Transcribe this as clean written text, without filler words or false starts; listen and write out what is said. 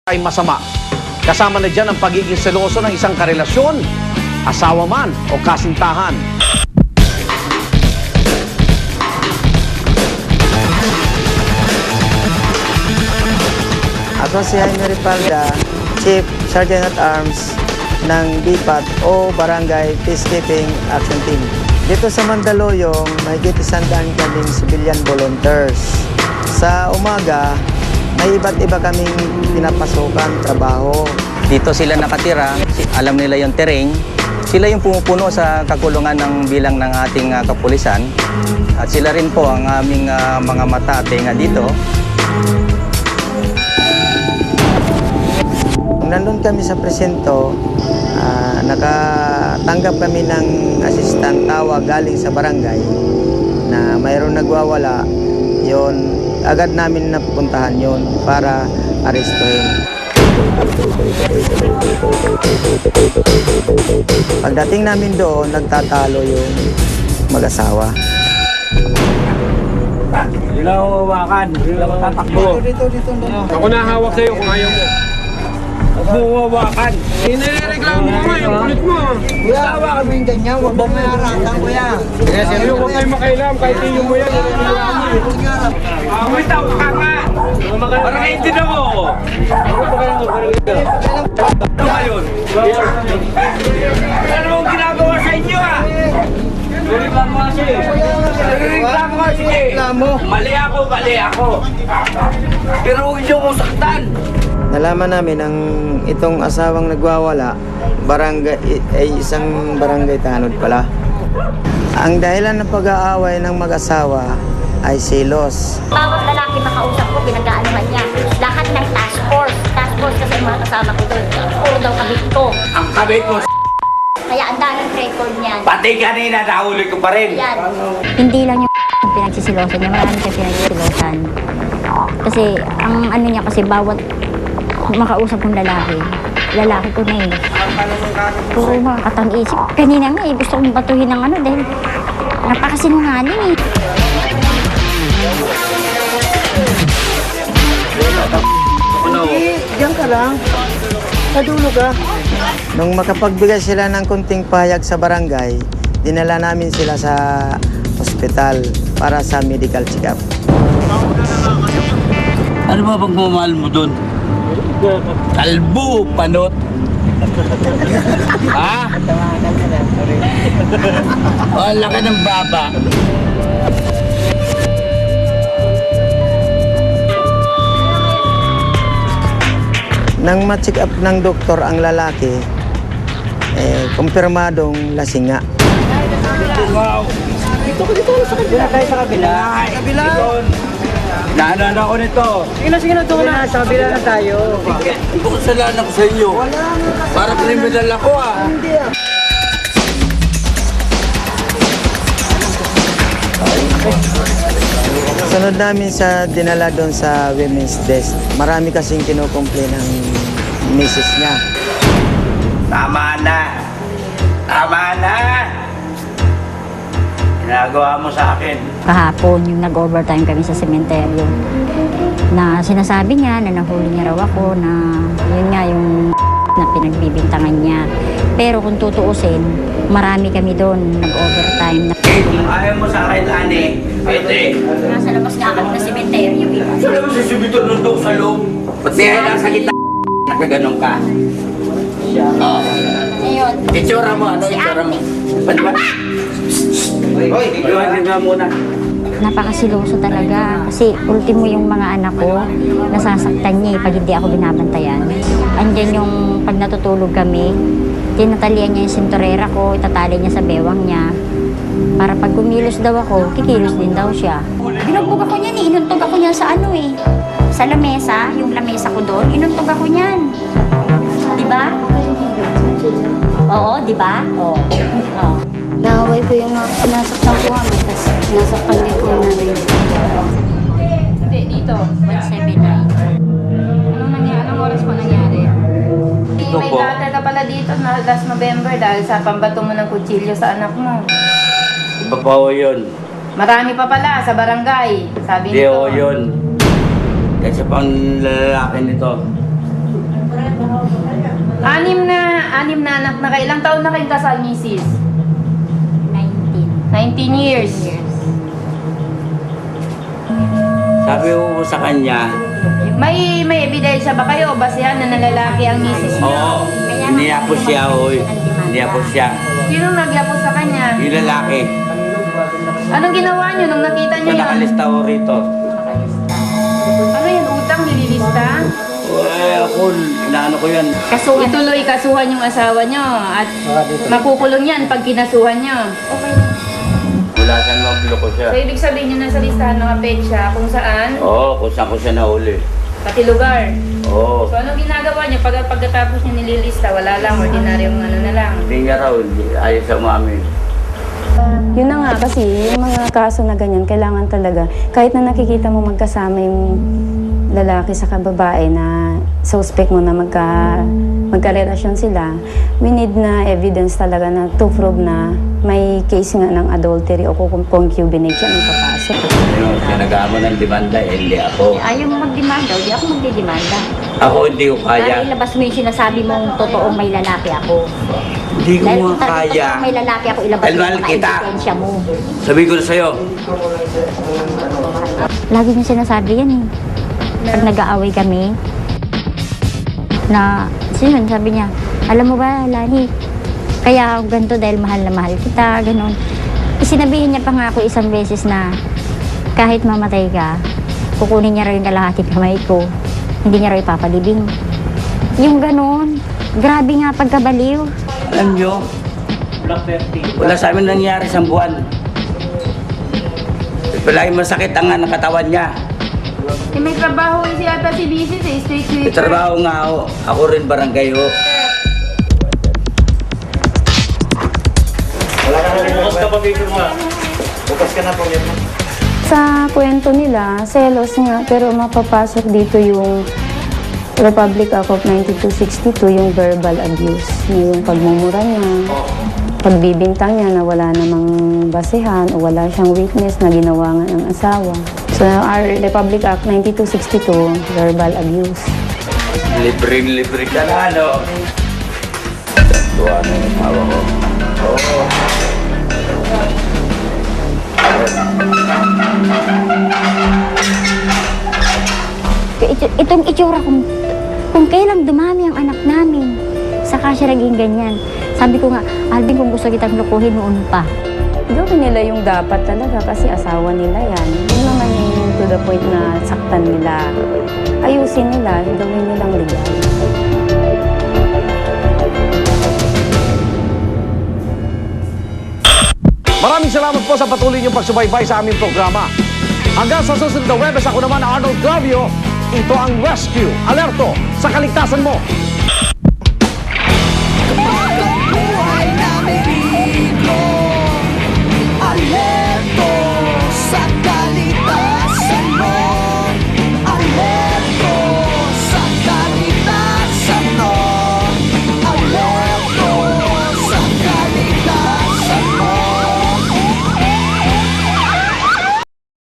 ay masama. Kasama na dyan ang pagiging seloso ng isang karelasyon, asawa man o kasintahan. Ako si Jaime Ripalda, Chief Sergeant at Arms ng BPAT o Barangay Peacekeeping Action Team. Dito sa Mandaluyong, may 100 kaming civilian volunteers. Sa umaga, may iba't iba kaming pinapasukan, trabaho. Dito sila nakatira, alam nila yung terrain. Sila yung pumupuno sa kakulungan ng bilang ng ating kapulisan. At sila rin po ang aming mga mata at tenga dito. Nung nandun kami sa presinto, nakatanggap kami ng assistant tawag galing sa barangay na mayroong nagwawala. Yon, agad namin napuntahan yon para arestuhin. Pagdating namin doon, nagtatalo yung mag-asawa. Hindi lang ako hawakan, hindi lang ako tatakbo. Dito. Ako na hawak sa'yo kung ayaw mo. Huwag mo hawakan. Hinireklamo mo nga yung kulit mo. Kuya, hawakan mo yung ganyan, huwag mo maharatan, kuya. Ayaw, huwag kayo makailam, kahit iyo mo yan. Umitaw ka nga! Parang naiintindihan mo ako. Ano ngayon? Ano mong ginagawa sa inyo Reklamo kasi. Reklamo kasi. Mali ako. Pero huwag niyo kong saktan. Nalaman namin ang itong asawang nagwawala, barangay, ay isang barangay tanod pala. Ang dahilan ng pag-aaway ng mag-asawa ay selos. Bawat lalaki makausap ko, pinag-aanuhan niya. Lahat ng task force kasi mga kasama ko doon. Puro daw kabit ko. Ang kabit mo, Kaya ang daming record niyan. pati kanina nahuli ko pa rin. Yan. Hindi lang yung pinagsisilosan niya, marami siya pinagsisilosan. Kasi ang ano niya kasi bawat makausap ng lalaki ko na eh. Puro mga katang-isip. Kanina nga eh, gusto kong batuhin ng ano dahil napakasinungaling eh. Diyan ka lang. Sa dulo ka. Nung makapagbigay sila ng kunting pahayag sa barangay, dinala namin sila sa ospital para sa medical check-up. Ano ba bang mamahal mo doon? Kalbo, panot. Ha? Oh, ang laki ng baba. Nang ma-check up ng doktor ang lalaki, kumpirmadong lasing nga. Wow. Dito sa kabila. Sa kabila. Naanan ako nito. Sige na, doon na. Sa kabila na tayo. Ito kasalanan ko sa inyo. Para kriminal ako Hindi ah. Sunod namin sa dinala doon sa women's desk. Marami kasing kinukomplain ng misis niya. Tama na. Ginagawa mo sa akin. Kahapon yung nag-overtime kami sa sementeryo na sinasabi niya na nahuli niya raw ako na yun nga yung na pinagbibintangan niya. Pero kung tutuusin, marami kami doon nag-overtime. Kung ayaw mo sa akin, Ani, pwede. Nasa labas nga kami na sementeryo. Saan mo sisibito nung doon sa loob? Ba't niya lang sa kita? Nakaganon ka. Oo. Ngayon, Itsura mo, ano itsura mo? Ba't ba? Hoy, tignan nga muna. Napakasiloso talaga kasi ultimo yung mga anak ko nasasaktan niya pag hindi ako binabantayan. Andyan yung pag natutulog kami, tinatalian niya yung sinturera ko, itatali niya sa bewang niya. Para pag kumilos daw ako, kikilos din daw siya. binugbog ako niyan eh. Inuntog ako niyan sa ano eh. Sa lamesa, yung lamesa ko doon, inuntog ako niyan. Diba? Oo, diba? Oo. Oo. Naaway ko yung sinasaktan ko kami, tapos sinasaktan din ko na rin. Hindi, dito. 179. Anong oras pa nangyari? Ito May po. data ka pala dito na last November dahil sa pambato mo ng kutsilyo sa anak mo. Iba pa ho yun. Marami pa pala sa barangay, sabi Hindi nito. ho yun. Kasi pang lalaki nito. Anim na anak na kayo. Ilang taon na kayong kasal, Mrs.? 19 years. Sabi ko sa kanya, May ebidensya ba kayo? Basehan na nalalaki ang misis niyo? oo, niyapos siya, oy. Niyapos siya. Sino nagyapos sa kanya? Yung lalaki. Anong ginawa niyo nung nakita niyo Kung yun? nakalista ko rito. Ano yan? Utang nililista? Ako, inaano ko yan. Ituloy kasuhan yung asawa niyo at makukulong yan pag kinasuhan niyo. Wala saan magloko siya. So, ibig sabihin niyo nasa listahan mga petsa kung saan? Oo, kung saan ko siya nahuli. Pati lugar. Oo. So, anong ginagawa niyo pagkatapos niyo nililista? Wala lang, ordinaryong ano na lang. Hindi nga raw, ayaw sa umamin. Yun na nga kasi, yung mga kaso na ganyan, kailangan talaga, kahit na nakikita mo magkasama yung lalaki sa babae na suspect mo na magkarelasyon sila, we need na evidence talaga na to prove na may case nga ng adultery o concubinage yan ang papasok. Yung sinagamo ng demanda, hindi ako. Ayaw mo magdemanda, hindi ako magdidemanda. Ako hindi ko Para kaya. ilabas mo yung sinasabi mong totoong may lalaki ako. Hindi ko Dahil nga kung talagang kaya. totoong may lalaki ako, ilabas Dahil mo mahal yung kita. mga ebidensya mo. Sabi ko na sa'yo, Lagi niya sinasabi yan eh. Pag nag-aaway kami, na, sino yun? Sabi niya, alam mo ba, Lani, kaya ako ganito dahil mahal na mahal kita, ganun. Isinabihin niya pa nga ako isang beses na kahit mamatay ka, kukunin niya raw yung kalahating kamay ko. Hindi niya raw ipapalibing. Yung ganun, grabe nga pagkabaliw. alam nyo, wala sa amin nangyari sa buwan. Palagi masakit ang katawan niya. Eh, may trabaho si ata si Mrs. eh, street May sweeper. trabaho nga ako. Ako rin barangay ho. Sa kwento nila, selos nga, pero mapapasok dito yung Republic Act of 9262, yung verbal abuse, yung pagmumura niya, pagbibintang niya na wala namang basehan o wala siyang witness na ginawa nga ng asawa. So, our Republic Act 9262, verbal abuse. Libre ka na, ano? Tuwa na yung tawa ko. Oo. Itong itsura kung kailang dumami ang anak namin, saka siya naging ganyan. Sabi ko nga, Alvin, kung gusto kitang lukuhin noon pa. Gawin nila yung dapat talaga kasi asawa nila yan. Hindi naman yung to the point na saktan nila. Ayusin nila, gawin nilang legal. Maraming salamat po sa patuloy niyong pagsubaybay sa aming programa. Hanggang sa susunod na Webes, ako naman Arnold Glavio. Ito ang Rescue Alerto sa kaligtasan mo.